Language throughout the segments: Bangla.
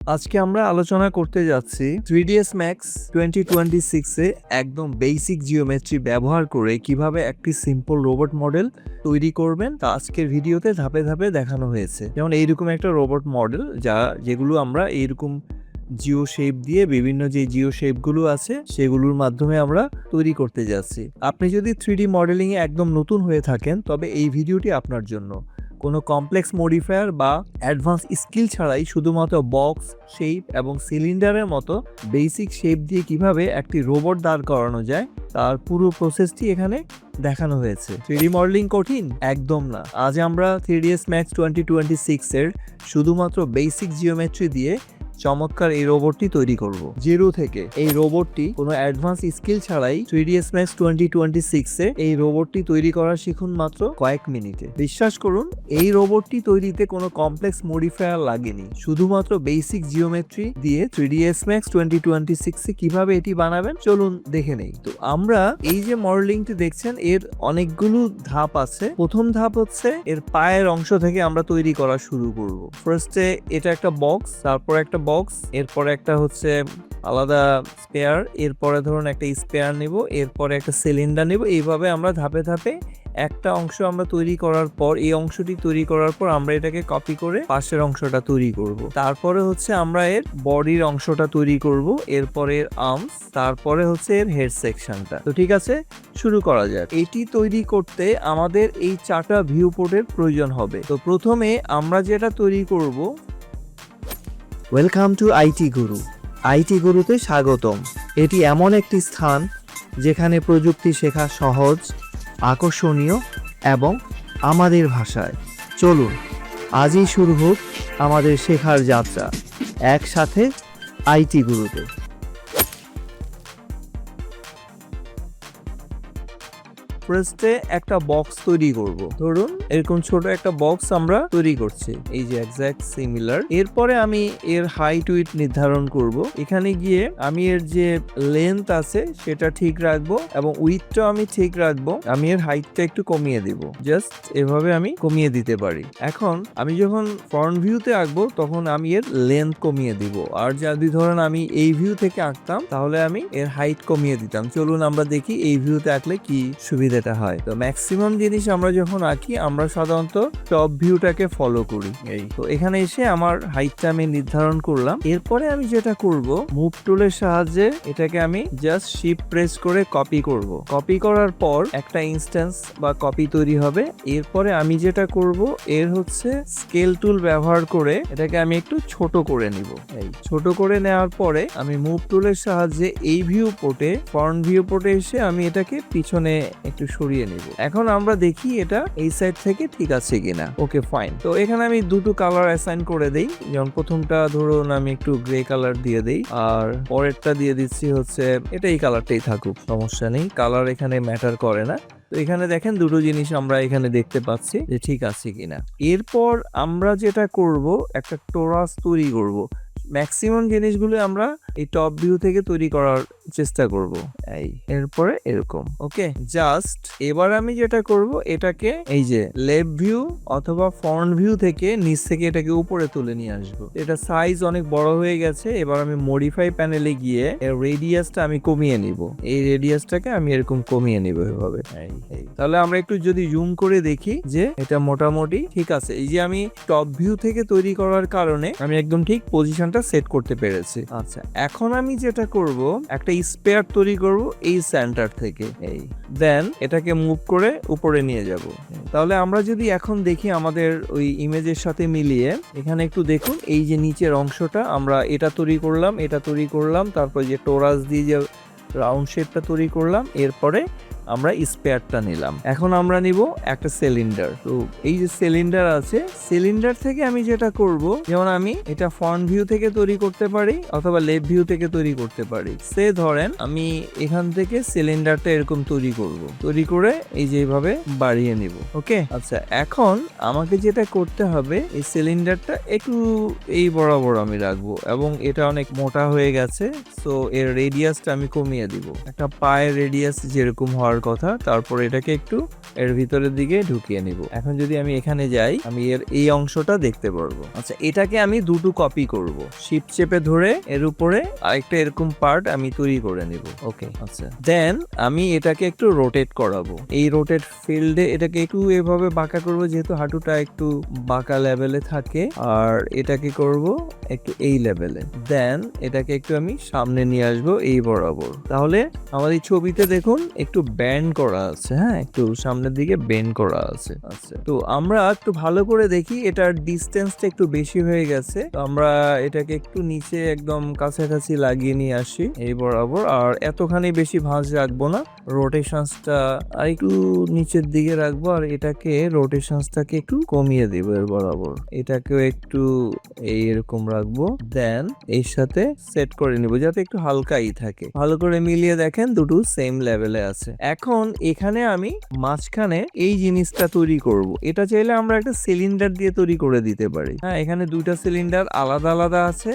আজকে আমরা আলোচনা করতে যাচ্ছি 3ds Max 2026 এ একদম বেসিক জিওমেট্রি ব্যবহার করে কিভাবে একটি সিম্পল রোবট মডেল তৈরি করবেন তা আজকের ভিডিওতে ধাপে ধাপে দেখানো হয়েছে। যেমন এইরকম একটা রোবট মডেল যেগুলো আমরা এইরকম জিও শেপ দিয়ে বিভিন্ন যে জিও শেপগুলো আছে সেগুলোর মাধ্যমে আমরা তৈরি করতে যাচ্ছি। আপনি যদি 3D মডেলিং এ একদম নতুন হয়ে থাকেন তবে এই ভিডিওটি আপনার জন্য। কোনো কমপ্লেক্স মডিফায়ার বা অ্যাডভান্স স্কিল ছাড়াই শুধুমাত্র বক্স, শেপ এবং সিলিন্ডারের মতো বেসিক শেপ দিয়ে কিভাবে একটি রোবট দাঁড় করানো যায় তার পুরো প্রসেসটি এখানে দেখানো হয়েছে। 3D মডেলিং কঠিন? একদম না। আজ আমরা 3ds Max 2026 এর শুধুমাত্র বেসিক জিওমেট্রি দিয়ে চমৎকার এই রোবটটি তৈরি করব জিরো থেকে। এই রোবটটি কোনো অ্যাডভান্স স্কিল ছাড়াই 3ds Max 2026 এ এই রোবটটি তৈরি করা শিখুন মাত্র কয়েক মিনিটে। বিশ্বাস করুন, এই রোবটটি তৈরিতে কোনো কমপ্লেক্স মডিফায়ার লাগেনি। শুধুমাত্র বেসিক জিওমেট্রি দিয়ে 3ds Max 2026 এ কিভাবে এটি বানাবেন চলুন দেখে নেই। তো আমরা এই যে মডেলিংটি দেখছেন এর অনেকগুলো ধাপ আছে। প্রথম ধাপ হচ্ছে এর পায়ের অংশ থেকে আমরা তৈরি করা শুরু করব। ফার্স্টে এটা একটা বক্স, তারপর একটা বক্স, এরপরে একটা হচ্ছে আলাদা স্পেয়ার, এরপরে ধরুন একটা স্পেয়ার নেব, এরপরে একটা সিলিন্ডার নেব। এইভাবে আমরা ধাপে ধাপে একটা অংশ আমরা তৈরি করার পর এই অংশটি তৈরি করার পর আমরা এটাকে কপি করে পাশের অংশটা তৈরি করব। তারপরে হচ্ছে আমরা এর বডির অংশটা তৈরি করব, এরপরে এর আর্মস, তারপরে হচ্ছে এর হেড সেকশনটা। তো ঠিক আছে, শুরু করা যাক। এটি তৈরি করতে আমাদের এই 4টা ভিউ পোর্টের প্রয়োজন হবে। তো প্রথমে আমরা যেটা তৈরি করব, welcome to IT Guru. IT গুরুতে স্বাগতম। এটি এমন একটি স্থান যেখানে প্রযুক্তি শেখা সহজ, আকর্ষণীয় এবং আমাদের ভাষায়। চলুন আজই শুরু হোক আমাদের শেখার যাত্রা একসাথে আইটি গুরুতে। ফার্স্টে একটা বক্স তৈরি করব। ধরুন এরকম ছোট একটা বক্স আমরা তৈরি করছি, এই যে এক্সাক্ট সিমিলার। এরপরে আমি এর হাইট উইথ নির্ধারণ করব। এখানে গিয়ে আমি এর যে লেন্থ আছে সেটা ঠিক রাখবো এবং উইথটাও আমি ঠিক রাখবো। আমি এর হাইটটা একটু কমিয়ে দিব, জাস্ট এভাবে আমি কমিয়ে দিতে পারি। এখন আমি যখন ফ্রন্ট ভিউতে আঁকবো তখন আমি এর লেন্থ কমিয়ে দিব। আর যদি ধরেন আমি এই ভিউ থেকে আঁকতাম তাহলে আমি এর হাইট কমিয়ে দিতাম। চলুন আমরা দেখি এই ভিউতে আঁকলে কি সুবিধা হয়। তো ম্যাক্সিমাম জিনিস আমরা যখন আঁকি আমরা সাধারণত টপ ভিউটাকে ফলো করি। এই তো এখানে এসে আমার হাইটটা আমি নির্ধারণ করলাম। এরপরে আমি যেটা করব, মুভ টুলের সাহায্যে এটাকে আমি জাস্ট শিফট প্রেস করে কপি করব। কপি করার পর একটা ইনস্ট্যান্স বা কপি তৈরি হবে। এরপরে আমি যেটা করব, এর হচ্ছে স্কেল টুল ব্যবহার করে এটাকে আমি একটু ছোট করে নিব। এই ছোট করে নেওয়ার পরে আমি মুভ টুলের সাহায্যে এই ভিউ পোর্টে, ফ্রন্ট ভিউ পোর্টে এসে আমি এটাকে পিছনে একটু সরিয়ে নিব। এখন আমরা দেখি এটা এই সাইড থেকে ঠিক আছে কিনা। ওকে, ফাইন। তো এখানে আমি দুটো কালার অ্যাসাইন করে দেই। যেমন প্রথমটা ধরুন আমি একটু গ্রে কালার দিয়ে দেই, আর পরেরটা দিয়ে দিচ্ছি হচ্ছে এটা এই কালারটাই থাকুক, সমস্যা নেই, কালার এখানে ম্যাটার করে না। তো এখানে দেখেন দুটো জিনিস আমরা এখানে দেখতে পাচ্ছি যে ঠিক আছে কিনা। এরপর আমরা যেটা করব, একটা টোরাস তৈরি করব। ম্যাক্সিমাম জিনিসগুলো আমরা এই টপ ভিউ থেকে তৈরি করার চেষ্টা করব। এই এরপরে এরকম। ওকে, জাস্ট এবার আমি যেটা করব, এটাকে এই যে লেফট ভিউ অথবা ফ্রন্ট ভিউ থেকে নিচ থেকে এটাকে উপরে তুলে নিয়ে আসবো। এটা সাইজ অনেক বড় হয়ে গেছে। এবার আমি মডিফাই প্যানেলে গিয়ে এর রেডিয়াসটা আমি কমিয়ে নিব। এই রেডিয়াসটাকে আমি এরকম কমিয়ে নিব এভাবে। তাহলে আমরা একটু যদি জুম করে দেখি যে এটা মোটামুটি ঠিক আছে। এই যে আমি টপ ভিউ থেকে তৈরি করার কারণে আমি একদম ঠিক পজিশনটা সেট করতে পেরেছি। আচ্ছা, এখন আমি যেটা করব, একটা স্পেয়ার তৈরি করব এই সেন্টার থেকে। এই দেন এটাকে মুভ করে উপরে নিয়ে যাব। তাহলে আমরা যদি এখন দেখি আমাদের ওই ইমেজের সাথে মিলিয়ে, এখানে একটু দেখুন এই যে নিচের অংশটা আমরা এটা তৈরি করলাম, এটা তৈরি করলাম, তারপর যে টোরাস দিয়ে যে রাউন্ড শেপটা তৈরি করলাম, এরপরে আমরা স্পেয়ারটা নিলাম। এখন আমরা নিব একটা সিলিন্ডার। তো এই যে সিলিন্ডার আছে, সিলিন্ডার থেকে আমি যেটা করব, যেমন আমি এটা ফ্রন্ট ভিউ থেকে তৈরি করতে পারি অথবা লেফট ভিউ থেকে তৈরি করতে পারি। সে ধরেন আমি এখান থেকে সিলিন্ডারটা এরকম তৈরি করব, তৈরি করে এই যে এইভাবে বাড়িয়ে নিব। ওকে, আচ্ছা, এখন আমাকে যেটা করতে হবে, এই সিলিন্ডারটা একটু এই বরাবর আমি রাখবো এবং এটা অনেক মোটা হয়ে গেছে, সো এর রেডিয়াসটা আমি কমিয়ে দিব। একটা পায়ের রেডিয়াস যেরকম হওয়ার যাওয়ার কথা, তারপর এটাকে একটু এর ভিতরের দিকে ঢুকিয়ে নিব। এখন যদি আমি এখানে যাই, আমি এর এই অংশটা দেখতে পারবো। আচ্ছা, এটাকে আমি দুটো কপি করব, শিফট চেপে ধরে এর উপরে আরেকটা এরকম পার্ট আমি তৈরি করে নিব। ওকে, আচ্ছা, দেন আমি এটাকে একটু রোটেট করাবো। এই রোটেট ফিল্ডে এটাকে একটু এভাবে বাঁকা করব, যেহেতু হাঁটুটা একটু বাঁকা লেভেলে থাকে, আর এটাকে করব একটু এই লেভেলে। দেন এটাকে একটু আমি সামনে নিয়ে আসবো এই বরাবর। তাহলে আমাদের এই ছবিতে দেখুন একটু ব্যান্ড করা আছে, হ্যাঁ, একটু সামনের দিকে বেন্ড করা আছে। আচ্ছা, তো আমরা একটু ভালো করে দেখি, এটার ডিস্টেন্সটা একটু বেশি হয়ে গেছে, তো আমরা এটাকে একটু নিচে একদম কাছাকাছি লাগিয়ে নিয়ে আসি এই বরাবর। আর এতখানি বেশি ভাঁজ রাখবো না, রোটেশনসটা আর একটু নিচের দিকে রাখবো, আর এটাকে রোটেশনসটাকে একটু কমিয়ে দিব এর বরাবর। এটাকেও একটু এইরকম রাখবো, দেন এর সাথে সেট করে নিব যাতে একটু হালকাই থাকে। ভালো করে মিলিয়ে দেখেন দুটো সেম লেভেলে আছে। এখন এখানে আমি মাঝখানে এই জিনিসটা তৈরি করব। এটা চাইলে আমরা একটা সিলিন্ডার দিয়ে তৈরি করে দিতে পারি। হ্যাঁ, এখানে দুইটা সিলিন্ডার আলাদা আলাদা আছে।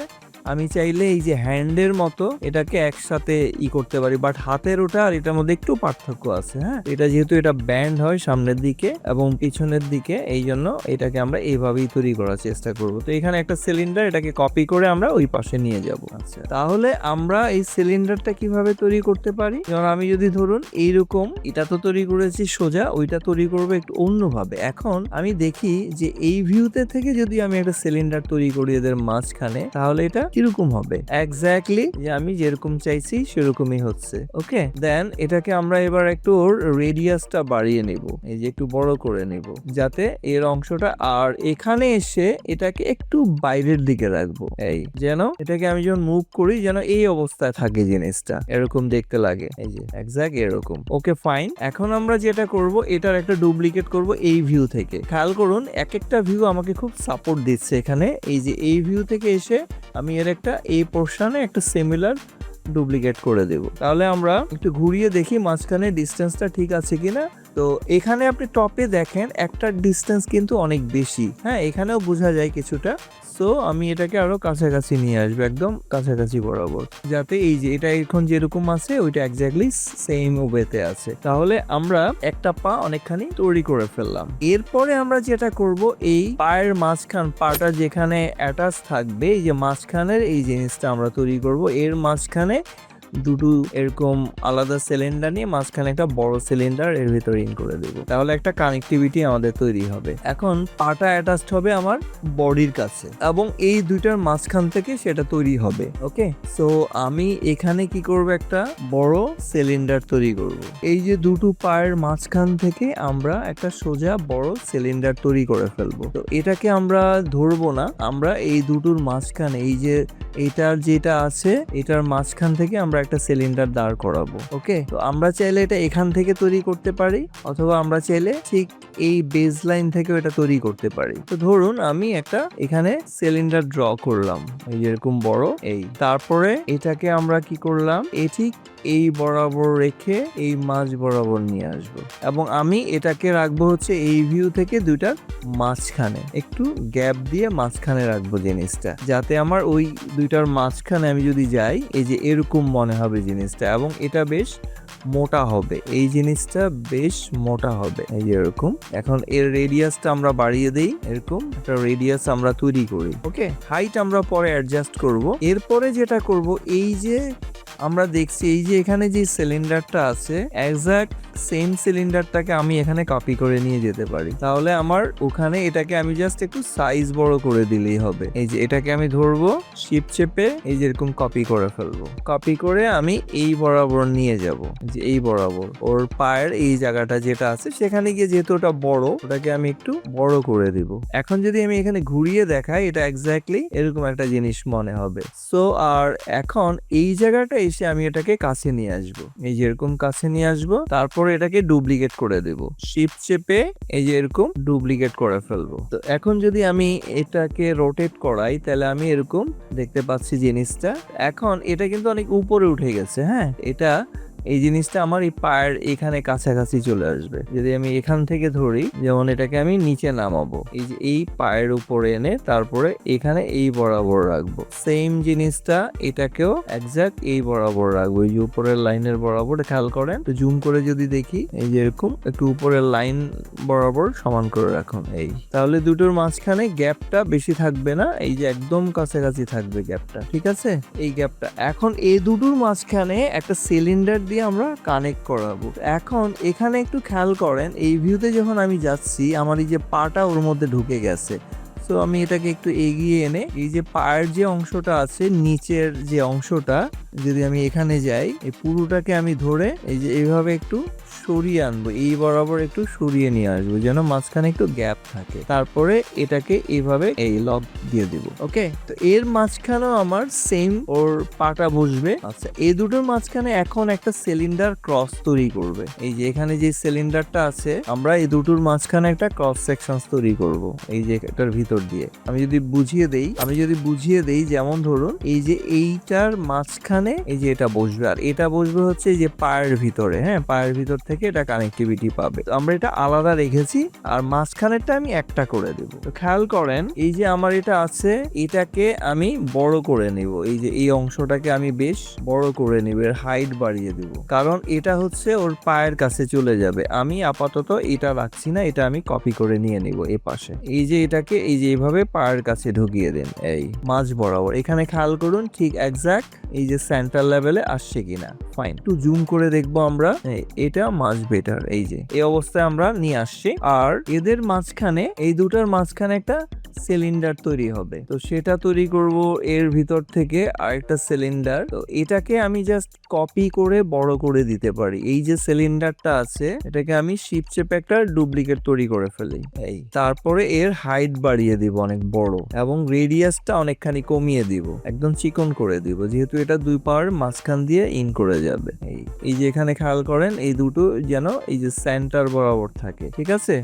আমি চাইলে এই যে হ্যান্ডের মতো এটাকে একসাথে করতে পারি, বাট হাতের ওটা আর এটার মধ্যে একটু পার্থক্য আছে। হ্যাঁ, এটা যেহেতু এটা ব্যান্ড হয় সামনের দিকে এবং পিছনের দিকে, এই জন্য এটাকে আমরা এইভাবেই তৈরি করার চেষ্টা করব। তো এখানে একটা সিলিন্ডার, এটাকে কপি করে আমরা ওই পাশে নিয়ে যাব। আচ্ছা, তাহলে আমরা এই সিলিন্ডারটা কিভাবে তৈরি করতে পারি? যেমন আমি যদি ধরুন এইরকম, এটা তো তৈরি করেছি সোজা, ওইটা তৈরি করবো একটু অন্যভাবে। এখন আমি দেখি যে এই ভিউতে থেকে যদি আমি একটা সিলিন্ডার তৈরি করি এদের মাঝখানে, তাহলে এটা কিরকম হবে। এক্স্যাক্টলি যে আমি যেরকম চাইছি সেরকমই হচ্ছে। ওকে, দেন এটাকে আমরা এবার একটু রেডিয়াসটা বাড়িয়ে নিব, এই যে একটু বড় করে নিব, যাতে এর অংশটা, আর এখানে এসে এটাকে একটু বাইরের দিকে রাখবো, এই যেন এটাকে আমি যখন মুভ করি যেন এই অবস্থায় থাকে, জিনিসটা এরকম দেখতে লাগে, এই যে এক্স্যাক্ট এরকম। ওকে, ফাইন। এখন আমরা যেটা করব, এটার একটা ডুপ্লিকেট করব এই ভিউ থেকে। খেয়াল করুন এক একটা ভিউ আমাকে খুব সাপোর্ট দিচ্ছে এখানে। এই যে এই ভিউ থেকে এসে আমি এর একটা এই পোর্শনে একটা সিমিলার ডুপ্লিকেট করে দেব। তাহলে আমরা একটু ঘুরিয়ে দেখি মাঝখানে ডিস্টেন্সটা ঠিক আছে কিনা। তো এখানে আপনি টপে দেখেন একটা ডিস্টেন্স কিন্তু অনেক বেশি। হ্যাঁ, এখানেও বোঝা যায় কিছুটা। সো আমি এটাকে আরো কাছাকাছি নিয়ে আসবো, একদম কাছাকাছি বরাবর, যাতে এই যে এটা এখন যেরকম আছে ওইটা এক্স্যাক্টলি সেম ওয়েতে আছে। তাহলে আমরা একটা পা অনেকখানি তৈরি করে ফেললাম। এরপরে আমরা যেটা করব, এই পায়ের মাঝখান, পাটা যেখানে অ্যাটাচ থাকবে, এই যে মাঝখানের এই জিনিসটা আমরা তৈরি করব। এর মাঝখানে দুটো এরকম আলাদা সিলিন্ডার নিয়ে মাঝখানে একটা বড় সিলিন্ডার এর ভিতরে ইন করে দেবো। তাহলে একটা কানেক্টিভিটি আমাদের তৈরি হবে। এখন পাটা অ্যাটাচড হবে আমার বডির কাছে এবং এই দুইটার মাঝখান থেকে সেটা তৈরি হবে। ওকে, সো আমি এখানে কি করব, একটা বড় সিলিন্ডার তৈরি করব। এই যে দুটো পায়ের মাঝখান থেকে আমরা একটা সোজা বড় সিলিন্ডার তৈরি করে ফেলবো। তো এটাকে আমরা ধরবো না, আমরা এই দুটোর মাঝখানে, এই যে এটার যেটা আছে এটার মাঝখান থেকে আমরা একটা সিলিন্ডার দাঁড় করাবো। ওকে, তো আমরা চাইলে এটা এখান থেকে তৈরি করতে পারি, অথবা আমরা চাইলে ঠিক এই বেজ লাইন থেকে এটা তৈরি করতে পারি। তো ধরুন আমি একটা এখানে সিলিন্ডার ড্র করলাম, এই যেরকম বড়, এই তারপরে এটাকে আমরা কি করলাম, এই ঠিক এই বরাবর রেখে এই মাঝ বরাবর নিয়ে আসবো, এবং আমি এটাকে রাখবো হচ্ছে এই ভিউ থেকে দুইটার মাঝখানে, একটু গ্যাপ দিয়ে মাঝখানে রাখবো জিনিসটা, যাতে আমার ওই দুইটার মাঝখানে আমি যদি যাই, এই যে এরকম মনে হবে জিনিসটা, এবং এটা বেশ মোটা হবে, এই জিনিসটা বেশ মোটা হবে, এই যে এরকম। এখন এর রেডিয়াসটা আমরা বাড়িয়ে দেই, এরকম একটা রেডিয়াস আমরা তৈরি করি। ওকে, হাইট আমরা পরে অ্যাডজাস্ট করব। এরপরে যেটা করব, এই যে আমরা দেখছি এই যে এখানে যে সিলিন্ডারটা আছে, এক্সাক্ট সেম সিলিন্ডারটাকে আমি এখানে কপি করে নিয়ে যেতে পারি। তাহলে আমার ওখানে এটাকে আমি জাস্ট একটু সাইজ বড় করে দিলেই হবে। এই যে এটাকে আমি ধরবো, শিফট চেপে এই যে এরকম কপি করে ফেলবো। কপি করে আমি এই বরাবর নিয়ে যাব, যে এই বরাবর ওর পায়ের এই জায়গাটা যেটা আছে সেখানে গিয়ে, যেহেতু ওটা বড়, ওটাকে আমি একটু বড় করে দিব। এখন যদি আমি এখানে ঘুরিয়ে দেখাই, এটা এক্স্যাক্টলি এরকম একটা জিনিস মনে হবে। সো আর এখন এই জায়গাটা এসে আমি এটাকে কাছে নিয়ে আসবো, এই যে এরকম কাছে নিয়ে আসবো, তারপর এটাকে ডুপ্লিকেট করে দেব, শিফট চেপে এই যে এরকম ডুপ্লিকেট করে ফেলবো। তো এখন যদি আমি এটাকে রোটেট করাই, তাহলে আমি এরকম দেখতে পাচ্ছি জিনিসটা। এখন এটা কিন্তু অনেক উপরে উঠে গেছে। হ্যাঁ, এটা এই জিনিসটা আমার এই পায়ের এখানে কাছাকাছি চলে আসবে। যদি আমি এখান থেকে ধরি, যেমন এটাকে আমি নিচে নামাবো, এই যে এই পায়ের উপরে এনে তারপরে এখানে এই বরাবর রাখবো। সেম জিনিসটা এটাকেও এক্সাক্ট এই বরাবর রাখবো, এই যে উপরের লাইনের বরাবর। খেয়াল করেন, জুম করে যদি দেখি, এই যে এরকম একটু উপরের লাইন বরাবর সমান করে রাখুন। এই তাহলে দুটোর মাঝখানে গ্যাপটা বেশি থাকবে না, এই যে একদম কাছাকাছি থাকবে গ্যাপটা, ঠিক আছে? এই গ্যাপটা এখন এই দুটোর মাঝখানে একটা সিলিন্ডার দিয়ে আমরা কানেক্ট করাবো। এখন এখানে একটু খেয়াল করেন, এই ভিউতে যখন আমি যাচ্ছি আমার এই যে পাটা ওর মধ্যে ঢুকে গেছে। সো আমি এটাকে একটু এগিয়ে এনে এই যে পায়ের যে অংশটা আছে, নিচের যে অংশটা, যদি আমি এখানে যাই, এই পুরোটাকে আমি ধরে এই যে এইভাবে একটু সরিয়ে আনবো, এই বরাবর একটু সরিয়ে নিয়ে আসবো যেন মাঝখানে একটু গ্যাপ থাকে। তারপরে এটাকে এইভাবে এই লক দিয়ে দিব। ওকে, তো এর মাঝখানেও আমার সেম ওর পাটা বসবে। আচ্ছা, এই দুটোর মাঝখানে এখন একটা সিলিন্ডার ক্রস তৈরি করবে। এই যে এখানে যে সিলিন্ডারটা আছে, আমরা এই দুটোর মাঝখানে একটা ক্রস সেকশন তৈরি করব এই যে এটার ভিতর দিয়ে। আমি যদি বুঝিয়ে দেই, যেমন ধরুন এই যে এইটার মাঝখানে এই যে এটা বসবে, আর এটা বসবে হচ্ছে এই যে পায়ের ভিতরে। হ্যাঁ, পায়ের ভিতর থেকে এটা কানেক্টিভিটি পাবে। আমরা এটা আলাদা রেখেছি, আর মাঝখানেরটা আমি একটা করে দেব। তো খেয়াল করেন, এই যে আমার এটা আছে, এটাকে আমি বড় করে নিব। এই যে এই অংশটাকে আমি বেশ বড় করে নিব, এর হাইট বাড়িয়ে দিব, কারণ এটা হচ্ছে ওর পায়ের কাছে চলে যাবে। আমি আপাতত এটা রাখছি না, এটা আমি কপি করে নিয়ে নিব এই পাশে। এই যে এটাকে এই যে এইভাবে পায়ের কাছে ঢুকিয়ে দেন, এই মাঝ বরাবর। এখানে খেয়াল করুন ঠিক এক্সাক্ট এই যে সেন্টার লেভেলে আসছে কিনা। ফাইন, একটু জুম করে দেখবো আমরা, এটা মাছ বেটার। এই যে এই অবস্থায় আমরা নিয়ে আসছি, আর এদের মাঝখানে, এই দুটার মাঝখানে একটা সিলিন্ডার তৈরি হবে। তো সেটা তৈরি করব এর ভিতর থেকে আরেকটা সিলিন্ডার। তো এটাকে আমি জাস্ট কপি করে বড় করে দিতে পারি। এই যে সিলিন্ডারটা আছে, এটাকে আমি শিপ চেপে একটা ডুপ্লিকেট তৈরি করে ফেলি। এই তারপরে এর হাইট বাড়িয়ে দিব অনেক বড়, এবং রেডিয়াসটা অনেকখানি কমিয়ে দিব, একদম চিকন করে দিব, যেহেতু এটা দুই পাওয়ার মাঝখান দিয়ে ইন করে যাবে। এই যে এখানে খেয়াল করেন, এই দুটো যেন এই যে সেন্টার বরাবর থাকে, ঠিক আছে?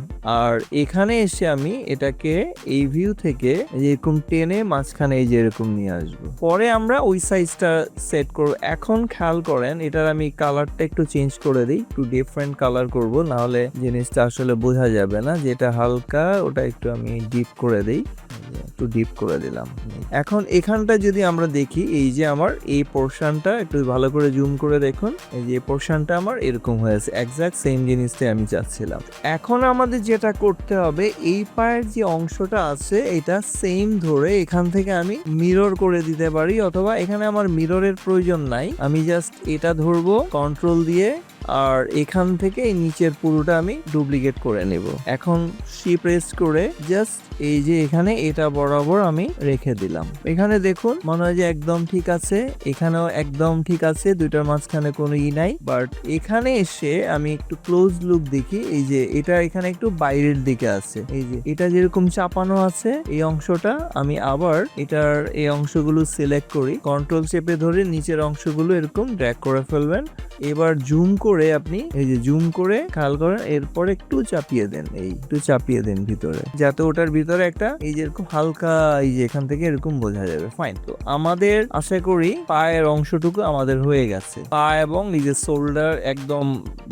আর এখানে এসে আমি এটাকে এই ভিউ থেকে এরকম টেনে মাঝখানে এই যে এরকম নিয়ে আসবো। পরে আমরা ওই সাইজটা সেট করব। এখন খেয়াল করেন, এটার আমি কালারটা একটু চেঞ্জ করে দিই, একটু ডিফারেন্ট কালার করব, না হলে জিনিসটা আসলে বোঝা যাবে না। যেটা হালকা ওটা একটু আমি ডিপ করে দিই, একটু ডিপ করে দিলাম। এখন এখানটা যদি আমরা দেখি, এই যে আমার এই পোর্শনটা একটু ভালো করে জুম করে দেখুন, এই যে পোর্শনটা আমার এরকম হয়েছে, এক্সাক্ট সেম জিনিসটাই আমি চাচ্ছিলাম। এখন আমাদের যেটা করতে হবে, এই পায়ের যে অংশটা আছে এটা সেম ধরে এখান থেকে আমি মিরর করে দিতে পারি, অথবা এখানে আমার মিররের প্রয়োজন নাই, আমি জাস্ট এটা ধরবো কন্ট্রোল দিয়ে, আর এখান থেকে এই নিচের পুরোটা আমি ডুপ্লিকেট করে নেব। এখন সি প্রেস করে জাস্ট এই যে এখানে এটা বরাবর আমি রেখে দিলাম। এখানে দেখুন মনে হয় যে একদম ঠিক আছে, এখানেও একদম ঠিক আছে, দুইটার মাঝখানে কোনো নাই। বাট এখানে এসে আমি একটু ক্লোজ লুক দেখি, এই যে এটা এখানে একটু বাইরের দিকে আছে, এই যে এটা যেরকম চাপানো আছে এই অংশটা, আমি আবার এটার এই অংশগুলো সিলেক্ট করি, কন্ট্রোল চেপে ধরে নিচের অংশগুলো এরকম ড্র্যাগ করে ফেলবেন। এবার জুম করে আপনি এই যে জুম করে খেয়াল করেন, এরপর একটু চাপিয়ে দেন, এই একটু চাপিয়ে দেন ভিতরে, যাতে ওটার ভিতরে একটা এই যে এরকম হালকা এই যে এখান থেকে এরকম বোঝা যাবে। ফাইন, তো আমাদের আশা করি পায়ের অংশটুকু আমাদের হয়ে গেছে। পা এবং এই যে শোল্ডার, একদম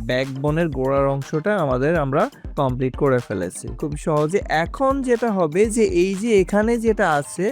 ব্যাকবোনের গোড়ার অংশটা আমরা কমপ্লিট করে ফেলেছি খুব সহজে। এখন যেটা হবে যে এই যে এখানে যেটা আছে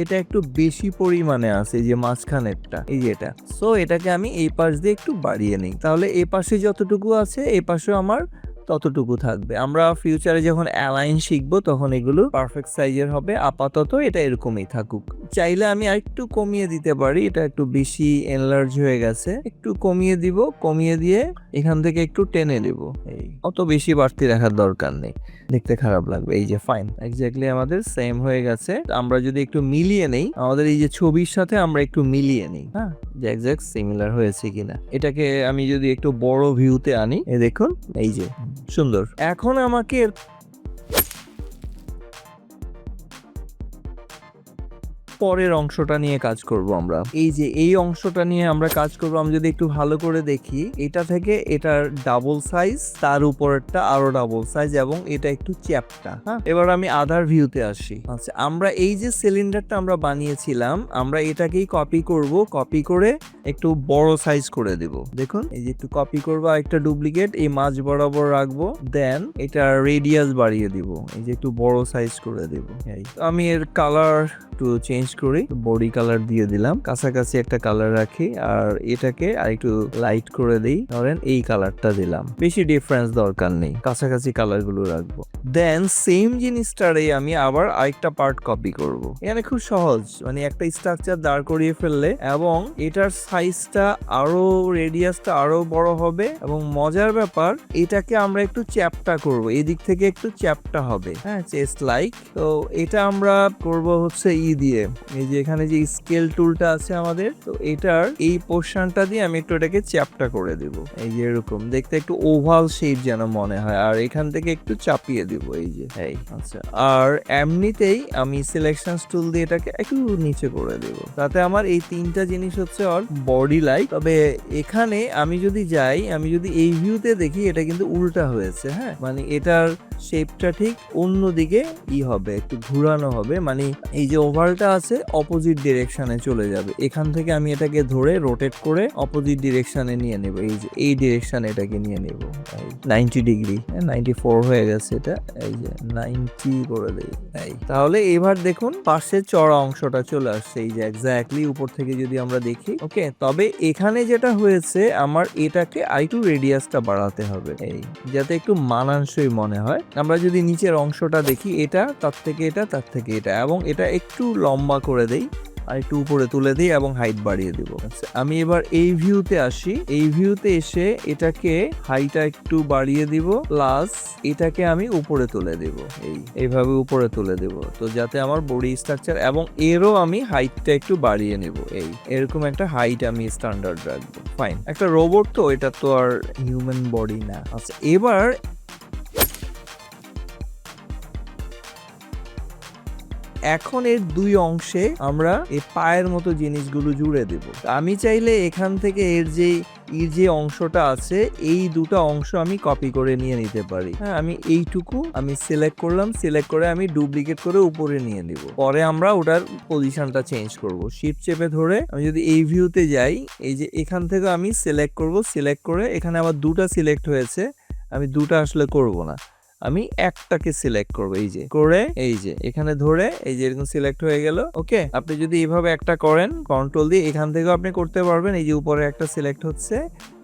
এটা একটু বেশি পরিমাণে আছে, যে মাঝখানেরটা এই যে এটা। সো এটাকে আমি এই পাশ দিয়ে একটু বাড়িয়ে নিই, তাহলে এই পাশে যতটুকু আছে এই পাশেও আমার ততটুকু থাকবে। আমরা ফিউচারে যখন অ্যালাইন শিখবো তখন এগুলো পারফেক্ট সাইজের হবে। আপাতত এটা এরকমই থাকুক। চাইলে আমি আরেকটু কমিয়ে দিতে পারি, এটা একটু বেশি এনলার্জ হয়ে গেছে, একটু কমিয়ে দিব, কমিয়ে দিয়ে এখান থেকে একটু টেনে দেব। এই অত বেশি বাড়তি রাখার দরকার নেই, দেখতে খারাপ লাগবে। এই যে ফাইন, এক্স্যাক্টলি আমাদের সেম হয়ে গেছে। আমরা যদি একটু মিলিয়ে নেই, আমাদের এই যে ছবির সাথে আমরা একটু মিলিয়ে নেই, হ্যাঁ, যে এক্স্যাক্ট সিমিলার হয়েছে কিনা। এটাকে আমি যদি একটু বড় ভিউতে আনি, এই দেখুন, এই যে সুন্দর। এখন আমাকে পরের অংশটা নিয়ে কাজ করব আমরা। এই যে এই অংশটা নিয়ে আমরা কাজ করব। আমি যদি একটু ভালো করে দেখি, এটা থেকে এটার ডাবল সাইজ, তার উপরেরটা আরো ডাবল সাইজ, এবং এটা একটু চ্যাপ্টা। হ্যাঁ, এবার আমি আদার ভিউতে আসি। আচ্ছা, আমরা এই যে সিলিন্ডারটা আমরা বানিয়েছিলাম, আমরা এটাকেই কপি করব। কপি করে একটু বড় সাইজ করে দেব। দেখুন, এই যে একটু কপি করবো, একটা ডুপ্লিকেট এই মাঝ বরাবর রাখবো, দেন এটা রেডিয়াস বাড়িয়ে দিব, এই যে একটু বড় সাইজ করে দেব। আমি এর কালার একটু চেঞ্জ করি, বডি কালার দিয়ে দিলাম, কাছাকাছি একটা কালার রাখি, আর এটাকে আর একটু লাইট করে দিই, ধরেন এই কালারটা দিলাম, বেশি ডিফারেন্স দরকার নেই, কাছাকাছি কালার গুলো রাখবো। দেন সেম জিনিসটারে আমি আবার আরেকটা পার্ট কপি করব। এখানে খুব সহজ, মানে একটা স্ট্রাকচার দাঁড় করিয়ে ফেললে এবং এটার সাইজটা আরো, রেডিয়াসটা আরো বড় হবে, এবং মজার ব্যাপার এটাকে আমরা একটু চ্যাপ্টা করব, এদিক থেকে একটু চ্যাপ্টা হবে। হ্যাঁ, চেস্ট লাইক। তো এটা আমরা করব হচ্ছে দিয়ে, এই যে এখানে যে স্কেল টুলটা আছে আমাদের, তো এটার এই পোর্শনটা দিয়ে আমি একটু এটাকে চ্যাপ্টা করে দেব। এই যে এরকম দেখতে একটু ওভাল শেপ যেন মনে হয়, আর এখান থেকে একটু চাপিয়ে দিব, এই যে। আচ্ছা, আর এমনিতেই আমি সিলেকশন টুল দিয়ে এটাকে একটু নিচে করে দেব, তাতে আমার এই তিনটা জিনিস হচ্ছে আর বডি লাইক। তবে এখানে আমি যদি যাই, আমি যদি এই ভিউতে দেখি, এটা কিন্তু উল্টা হয়েছে। হ্যাঁ, মানে এটার শেপটা ঠিক অন্যদিকে হবে, একটু ঘুরানো হবে, মানে এই যে ওভালটা আছে অপোজিট ডিরেকশনে চলে যাবে। এখান থেকে আমি এটাকে ধরে রোটেট করে অপোজিট ডিরেকশনে নিয়ে নেব, এই যে এই ডিরেকশনে এটাকে নিয়ে নেব 90 ডিগ্রি। 94 হয়ে গেছে এটা, এই যে 90 করে দেই। তাহলে এবার দেখুন পাশে চড়া অংশটা চলে আসছে, এই যে এক্স্যাক্টলি উপর থেকে যদি আমরা দেখি। ওকে, তবে এখানে যেটা হয়েছে, আমার এটাকে আরেকটু রেডিয়াসটা বাড়াতে হবে, এই যাতে একটু মানানসই মনে হয়। আমরা যদি নিচের অংশটা দেখি, এটা তার থেকে এটা, তার থেকে এটা, এবং এটা একটু লম্বা করে দেই, আর একটু উপরে তুলে দিই এবং হাইট বাড়িয়ে দিব। আমি এবার এই ভিউতে আসি, এই ভিউতে এসে এটাকে হাইটটা একটু বাড়িয়ে দিব, প্লাস এটাকে আমি উপরে তুলে দেব, এইভাবে উপরে তুলে দেব, তো যাতে আমার বডি স্ট্রাকচার এবং এরও আমি হাইটটা একটু বাড়িয়ে নেব। এরকম একটা হাইট আমি স্ট্যান্ডার্ড রাখবো। ফাইন, একটা রোবট তো, এটা তো আর হিউম্যান বডি না। আচ্ছা, এবার এখন এর দুই অংশে আমরা এই পায়ের মতো জিনিসগুলো জুড়ে দেব। আমি চাইলে এখান থেকে এর যে অংশটা আছে, এই দুটো অংশ আমি কপি করে নিয়ে নিতে পারি। হ্যাঁ, আমি এইটুকু আমি সিলেক্ট করলাম, সিলেক্ট করে আমি ডুপ্লিকেট করে উপরে নিয়ে নিব। পরে আমরা ওটার পজিশনটা চেঞ্জ করব। শিফট চেপে ধরে আমি যদি এই ভিউতে যাই, এই যে এখান থেকে আমি সিলেক্ট করব, সিলেক্ট করে এখানে আবার দুটা সিলেক্ট হয়েছে, আমি দুটা আসলে করব না, আমি একটাকে সিলেক্ট করব, এই যে করে, এই যে এখানে ধরে, এই যে এরকম সিলেক্ট হয়ে গেল। ওকে, আপনি যদি এইভাবে একটা করেন কন্ট্রোল দিয়ে, এখান থেকেও আপনি করতে পারবেন। এই যে উপরে একটা সিলেক্ট হচ্ছে,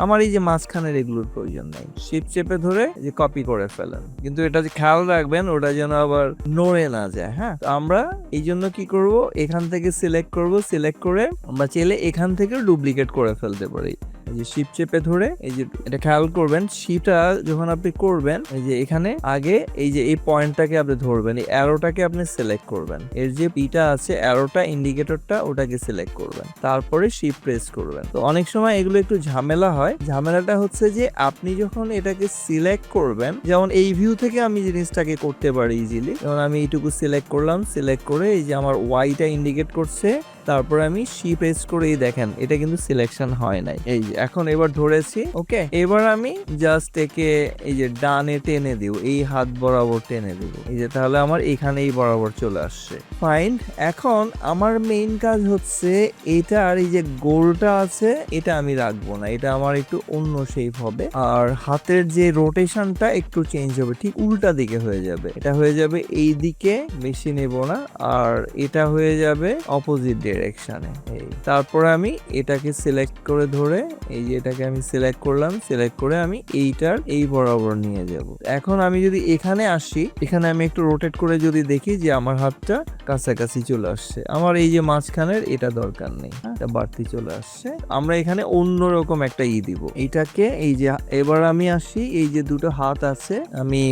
আমার এই যে মাঝখানের এগুলোর প্রয়োজন নাই, শিফট চেপে ধরে যে কপি করে ফেলেন, কিন্তু এটা যে খেয়াল রাখবেন ওটা যেন আবার নড়ে না যায়। হ্যাঁ, তো আমরা এই জন্য কি করব, এখান থেকে সিলেক্ট করব, সিলেক্ট করে আমরা চাইলে এখান থেকে ডুপ্লিকেট করে ফেলতে পারি। এই যে শিফট চেপে ধরে, এই যে এটা খেয়াল করবেন, শিফটটা যখন আপনি করবেন, এই যে এখানে আগে এই যে এই পয়েন্টটাকে আপনি ধরবেন, এই অ্যারোটাকে আপনি সিলেক্ট করবেন, এর যে পিটা আছে অ্যারোটা, ইন্ডিকেটরটা, ওটাকে সিলেক্ট করবেন, তারপরে শিফট প্রেস করবেন। তো অনেক সময় এগুলো একটু ঝামেলা হয়। ঝামেলাটা হচ্ছে যে আপনি যখন এটাকে সিলেক্ট করবেন, যেমন এই ভিউ থেকে আমি জিনিসটাকে করতে পারি ইজিলি, যেমন আমি এইটুকু সিলেক্ট করলাম, সিলেক্ট করে এই যে আমার ওয়াইটা ইন্ডিকেট করছে, তারপরে আমি শি প্রেস করে দেখেন এটা কিন্তু সিলেকশন হয় নাই। এই যে এখন এবার ধরেছি। ওকে, এবার আমি জাস্ট একে এই যে ডানে টেনে দিব, এই হাত বরাবর টেনে দিব, এই যে তাহলে আমার এখানেই বরাবর চলে আসছে। ফাইন, এখন আমার মেইন কাজ হচ্ছে এটা, আর এই যে গোলটা আছে এটা আমি রাখবো না, এটা আমার একটু অন্য শেপ হবে, আর হাতের যে রোটেশনটা একটু চেঞ্জ হবে, ঠিক উল্টা দিকে হয়ে যাবে, এটা হয়ে যাবে এই দিকে, বেশি নেব না, আর এটা হয়ে যাবে অপোজিট ডিরেকশনে। তারপরে আমি এটাকে সিলেক্ট করে ধরে, এই যে এটাকে আমি সিলেক্ট করলাম, সিলেক্ট করে আমি এইটার এই বরাবর নিয়ে যাব। এখন আমি যদি এখানে আসি, এখানে আমি একটু রোটেট করে যদি দেখি যে আমার হাতটা কাছাকাছি চলে আসছে, আমার এই যে মাঝখানের এটা দরকার নেই, এটা বাড়তি চলে আসছে। আমরা এখানে অন্যরকম একটা দিব এইটাকে, এই যে এবার আমি আসি, এই যে দুটো হাত আছে, আমি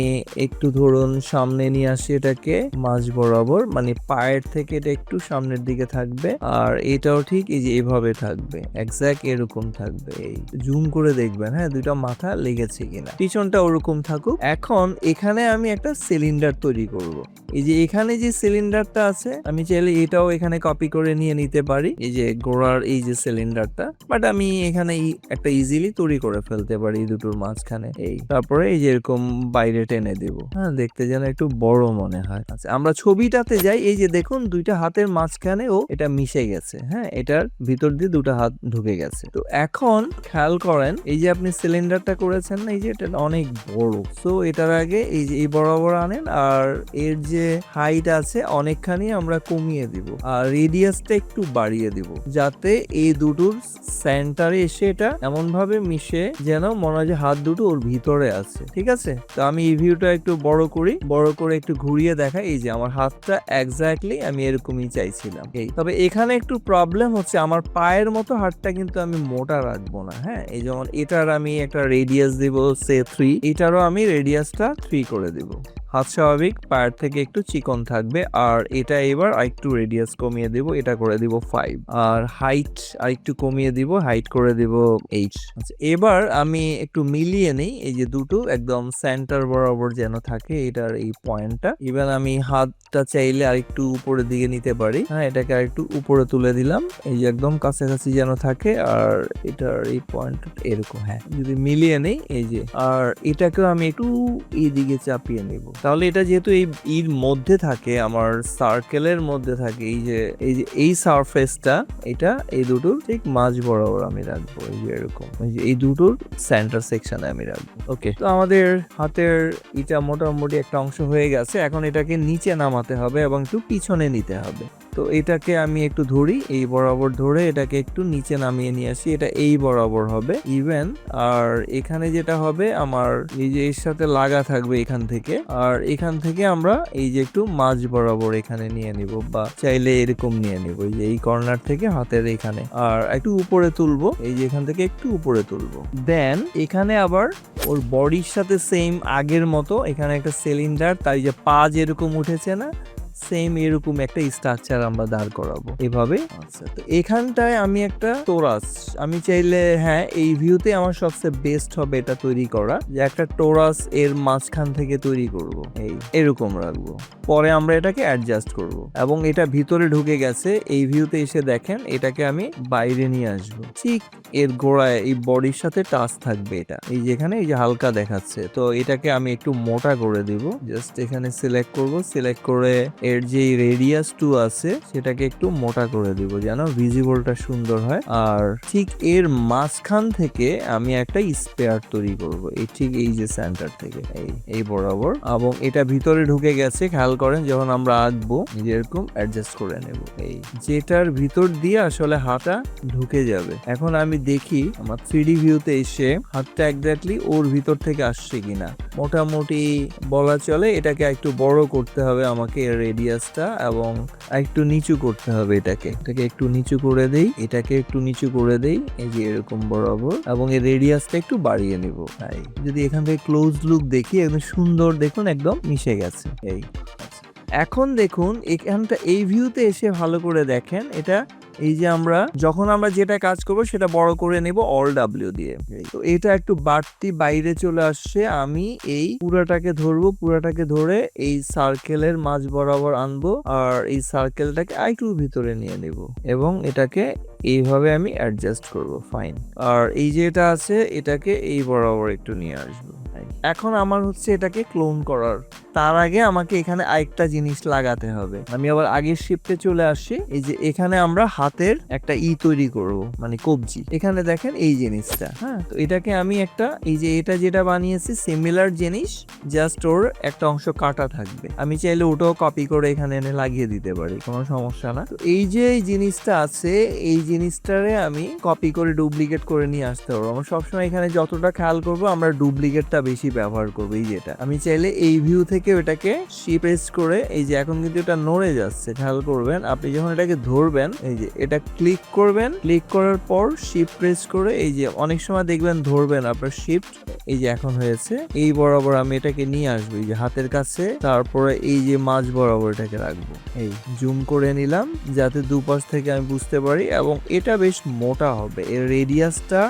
একটু ধরুন সামনে নিয়ে আসি এটাকে মাঝ বরাবর, মানে পায়ের থেকে এটা একটু সামনের দিকে থাকবে, আর এটাও ঠিক এই যে এভাবে থাকবে, এক্স্যাক্ট এরকম থাকবে। থাকবে। এই জুম করে দেখবেন, হ্যাঁ, দুইটা মাথা লেগেছে কিনা। পিছনটা ওরকম থাকুক। এখন এখানে আমি একটা সিলিন্ডার তৈরি করব। এই যে এখানে যে সিলিন্ডারটা আছে, আমি চাইলে এটাও এখানে কপি করে নিয়ে নিতে পারি, এই যে গোড়ার এই যে সিলিন্ডারটা, বাট আমি এখানে একটা ইজিলি তৈরি করে ফেলতে পারি দুটোর মাঝখানে। এই তারপরে এই যে এরকম বাইরে টেনে দেব, হ্যাঁ, দেখতে যেন একটু বড় মনে হয়। আচ্ছা, আমরা ছবিটাতে যাই। এই যে দেখুন দুইটা হাতের মাঝখানেও এটা মিশে গেছে, হ্যাঁ, এটার ভিতর দিয়ে দুটো হাত ঢুকে গেছে। তো এখন খেয়াল করেন, এই যে আপনি সিলিন্ডারটা করেছেন না, এই যে এটা অনেক বড়। সো এটার আগে এই যে এই বরাবর আনেন, আর এর যে হাইট আছে অনেকখানি আমরা কমিয়ে দিব, আর রেডিয়াসটা একটু বাড়িয়ে দিব, যাতে এই দুটোর সেন্টারে এসে এটা এমন ভাবে মিশে যেন মনে হয় যে হাত দুটো ওর ভিতরে আছে। ঠিক আছে, তো আমি এই ভিউটা একটু বড় করি, বড় করে একটু ঘুরিয়ে দেখাই। এই যে আমার হাতটা এক্স্যাক্টলি আমি এরকমই চাইছিলাম। এই তবে এখানে একটু প্রবলেম হচ্ছে, আমার পায়ের মতো হাতটা কিন্তু আমি মোটা রাখবো না। হ্যাঁ, এই যেমন এটার আমি একটা রেডিয়াস দিব সে 3, এটারও আমি রেডিয়াসটা 3 করে দিব। হাত স্বাভাবিক, পায়ের থেকে একটু চিকন থাকবে। আর এটা এবার আরেকটু রেডিয়াস কমিয়ে দিব, এটা করে দিব 5। আর হাইট আরেকটু কমিয়ে দিব, হাইট করে দিব 8। আচ্ছা, এবার আমি একটু মিলিয়ে নেই, এই যে দুটো একদম সেন্টার বরাবর যেন থাকে এটার এই পয়েন্টটা। এবার আমি হাতটা চাইলে আরেকটু উপরের দিকে নিতে পারি, হ্যাঁ, এটাকে আরেকটু উপরে তুলে দিলাম, এই যে একদম কাছাকাছি যেন থাকে। আর এটার এই পয়েন্ট এরকম, হ্যাঁ, যদি মিলিয়ে নেই, এই যে, আর এটাকেও আমি একটু এইদিকে চাপিয়ে নেব। তাহলে এটা যেহেতু এর মধ্যে থাকে, আমার সার্কেলের মধ্যে থাকে, এই সারফেসটা, এটা এই দুটোর ঠিক মাঝ বরাবর আমি রাখবো, এই যে এরকম, এই দুটোর সেন্টার সেকশনে আমি রাখবো। ওকে, তো আমাদের হাতের এটা মোটামুটি একটা অংশ হয়ে গেছে। এখন এটাকে নিচে নামাতে হবে এবং একটু পিছনে নিতে হবে। তো এটাকে আমি একটু ধরি, এই বরাবর ধরে এটাকে একটু নিচে নামিয়ে নিয়ে আসি, এটা এই বরাবর হবে ইভেন। আর এখানে যেটা হবে, আমার এই যে এর সাথে লাগা থাকবে এখান থেকে, আর এখান থেকে আমরা এই যে একটু মাঝ বরাবর এখানে নিয়ে নিব, বা চাইলে এরকম নিয়ে নিব, এই যে এই কর্নার থেকে হাতের এখানে, আর একটু উপরে তুলবো, এই যে এখান থেকে একটু উপরে তুলবো। দেন এখানে আবার ওর বডির সাথে সেম আগের মতো এখানে একটা সিলিন্ডার, তাই যে পা যেরকম উঠেছে না, সেম এরকম একটা স্ট্রাকচার আমরা দাঁড় করাবো এভাবে। আচ্ছা, তো এখানটায় আমি একটা টোরাস, আমি চাইলে, হ্যাঁ, এই ভিউতে আমার সবচেয়ে বেস্ট হবে এটা তৈরি করা, যে একটা টোরাস এর মাঝখান থেকে তৈরি করব, এই এরকম রাখবো। পরে আমরা এটাকে অ্যাডজাস্ট করব, এবং এটা ভিতরে ঢুকে গেছে। এই ভিউতে এসে দেখেন, এটাকে আমি বাইরে নিয়ে আসবো, ঠিক এর গোড়ায় এই বডির সাথে টাচ থাকবে এটা, এই যেখানে এই যে হালকা দেখাচ্ছে। তো এটাকে আমি একটু মোটা করে দিব, জাস্ট এখানে সিলেক্ট করব, সিলেক্ট করে এর যে রেডিয়াস 2 আছে সেটাকে একটু মোটা করে দিব, যেন ভিজিবলটা সুন্দর হয়। আর ঠিক এর মাঝখান থেকে আমি একটা স্পেয়ার তৈরি করব, এই ঠিক এই যে সেন্টার থেকে এই বরাবর, এবং এটা ভিতরে ঢুকে গেছে। খেয়াল করেন, যখন আমরা আঁকবো এরকম অ্যাডজাস্ট করে নেব, এই যেটার ভিতর দিয়ে আসলে হাতটা ঢুকে যাবে। এখন আমি দেখি আমার 3D ভিউতে এসে হাতটা এক্স্যাক্টলি ওর ভিতর থেকে আসছে কিনা। মোটামুটি বলা চলে এটাকে একটু বড় করতে হবে আমাকে, এর রেডিয়াসটা, এবং একটু নিচু করতে হবে এটাকে একটু নিচু করে দেই, এটাকে একটু নিচু করে দেই, এই যে এরকম বরাবর, এবং এর রেডিয়াসটা একটু বাড়িয়ে নেব। তাই যদি এখান থেকে ক্লোজ লুক দেখি, একদম সুন্দর, দেখুন একদম মিশে গেছে। এই এখন দেখুন এখানটা এই ভিউতে এসে ভালো করে দেখেন, এটা এই যে আমরা যখন আমরা যেটা কাজ করবো সেটা বড় করে নেব অল ডাব্লিউ দিয়ে। তো এটা একটু বাড়তি বাইরে চলে আসছে, আমি এই পুরাটাকে ধরবো, পুরাটাকে ধরে এই সার্কেলের মাঝ বরাবর আনবো, আর এই সার্কেলটাকে আরেকটু ভিতরে নিয়ে নেব, এবং এটাকে এইভাবে আমি অ্যাডজাস্ট করব। ফাইন। আর এই যে এটা আছে, এটাকে এই বরাবর একটু নিয়ে আসবো। এখন আমার হচ্ছে এটাকে ক্লোন করার, তার আগে আমাকে এখানে আরেকটা জিনিস লাগাতে হবে। আমি আবার আগের শিফটে চলে আসি, এই যে এখানে আমরা হাতের একটা তৈরি করব, মানে কবজি। এখানে দেখেন এই জিনিসটা, হ্যাঁ, তো এটাকে আমি একটা, এই যে এটা যেটা বানিয়েছি সিমিলার জিনিস, জাস্ট ওর একটা অংশ কাটা থাকবে। আমি চাইলে ওটাও কপি করে এখানে এনে লাগিয়ে দিতে পারি, কোনো সমস্যা না। তো এই যে এই জিনিসটা আছে, এই জিনিসটারে আমি কপি করে ডুপ্লিকেট করে নিয়ে আসতে পারবো। আমরা সবসময় এখানে যতটা খেয়াল করবো, আমরা ডুপ্লিকেটটা বেশি ব্যবহার করবো। এই যেটা আমি চাইলে এই ভিউ থেকে এটাকে শিপ প্রেস করে, এই যে এখন কিন্তু এটা নড়ে যাচ্ছে, খেয়াল করবেন। আপনি যখন এটাকে ধরবেন, এই যে এটা ক্লিক করবেন, ক্লিক করার পর শিফট প্রেস করে, এই যে অনেক সময় দেখবেন ধরবেন আপনার শিফট, এই যে এখন হয়েছে, এই বরাবর আমি এটাকে নিয়ে আসবো এই যে হাতের কাছে, তারপরে এই যে মাঝ বরাবর এটাকে রাখবো। এই জুম করে নিলাম যাতে দুপাশ থেকে আমি বুঝতে পারি, এবং এটা বেশ মোটা হবে, এর রেডিয়াসটা